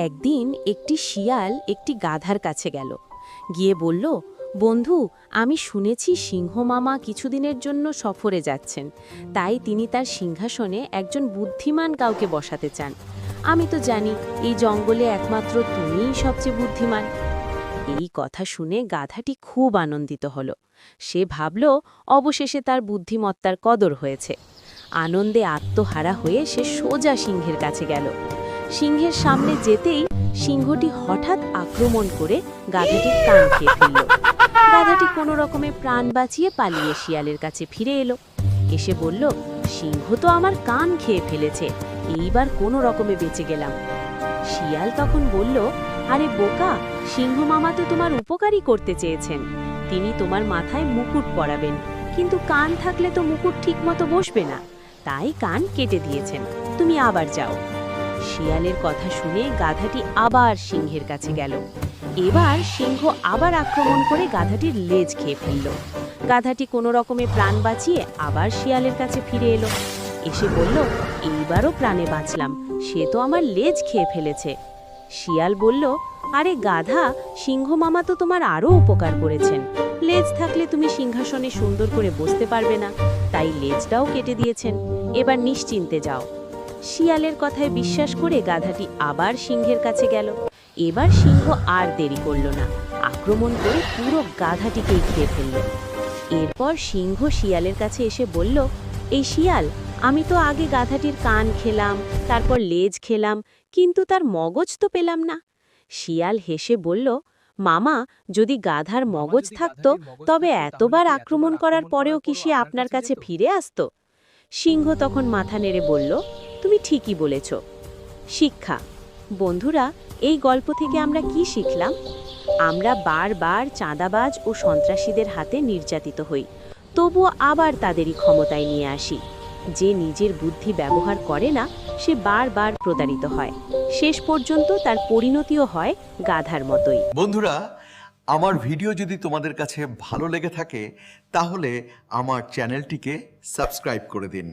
একদিন একটি শিয়াল একটি গাধার কাছে গেল, গিয়ে বলল, বন্ধু, আমি শুনেছি সিংহ মামা কিছুদিনের জন্য সফরে যাচ্ছেন, তাই তিনি তার সিংহাসনে একজন বুদ্ধিমান কাউকে বসাতে চান। আমি তো জানি এই জঙ্গলে একমাত্র তুমিই সবচেয়ে বুদ্ধিমান। এই কথা শুনে গাধাটি খুব আনন্দিত হল। সে ভাবল অবশেষে তার বুদ্ধিমত্তার কদর হয়েছে। আনন্দে আত্মহারা হয়ে সে সোজা সিংহের কাছে গেল। সিংহের সামনে যেতেই সিংহটি হঠাৎ আক্রমণ করে গাধাটির কান খেয়ে ফেলল। গাধাটি কোনো রকমে প্রাণ বাঁচিয়ে পালিয়ে শিয়ালের কাছে ফিরে এলো। এসে বলল, সিংহ তো আমার কান খেয়ে ফেলেছে, এইবার কোনো রকমে বেঁচে গেলাম। শিয়াল তখন বলল, আরে বোকা, সিংহ মামা তো তোমার উপকারই করতে চেয়েছেন। তিনি তোমার মাথায় মুকুট পরাবেন, কিন্তু কান থাকলে তো মুকুট ঠিকমতো বসবে না, তাই কান কেটে দিয়েছেন। তুমি আবার যাও। শিয়ালের কথা শুনে গাধাটি আবার সিংহের কাছে গেল। এবার সিংহ আবার আক্রমণ করে গাধাটির লেজ খেয়ে ফেলল। গাধাটি কোনো রকমে প্রাণ বাঁচিয়ে আবার শিয়ালের কাছে ফিরে এলো। এসে বলল, এইবারও প্রাণে বাঁচলাম, সে তো আমার লেজ খেয়ে ফেলেছে। শিয়াল বলল, আরে গাধা, সিংহ মামা তো তোমার আরও উপকার করেছেন। লেজ থাকলে তুমি সিংহাসনে সুন্দর করে বসতে পারবে না, তাই লেজটাও কেটে দিয়েছেন। এবার নিশ্চিন্তে যাও। শিয়ালের কথায় বিশ্বাস করে গাধাটি আবার সিংহের কাছে গেল। এবার সিংহ আর দেরি করল না, আক্রমণ করে পুরো গাধাটিকেই খেয়ে ফেলল। এরপর সিংহ শিয়ালের কাছে এসে বলল, এই শিয়াল, আমি তো আগে গাধাটির কান খেলাম, তারপর লেজ খেলাম, কিন্তু তার মগজ তো পেলাম না। শিয়াল হেসে বলল, মামা, যদি গাধার মগজ থাকতো তবে এতবার আক্রমণ করার পরেও কি সে আপনার কাছে ফিরে আসতো? সিংহ তখন মাথা নেড়ে বলল, তুমি ঠিকই বলেছ। শিক্ষা। বন্ধুরা, এই গল্প থেকে আমরা কি শিখলাম? আমরা বারবার চাঁদাবাজ ও সন্ত্রাসীদের হাতে নির্যাতিত হই, তবুও আবার তাদেরই ক্ষমতায় নিয়ে আসি। যে নিজের বুদ্ধি ব্যবহার করে না, সে বারবার প্রতারিত হয়। শেষ পর্যন্ত তার পরিণতিও হয় গাধার মতোই। বন্ধুরা, আমার ভিডিও যদি তোমাদের কাছে ভালো লেগে থাকে তাহলে আমার চ্যানেলটিকে সাবস্ক্রাইব করে দিন।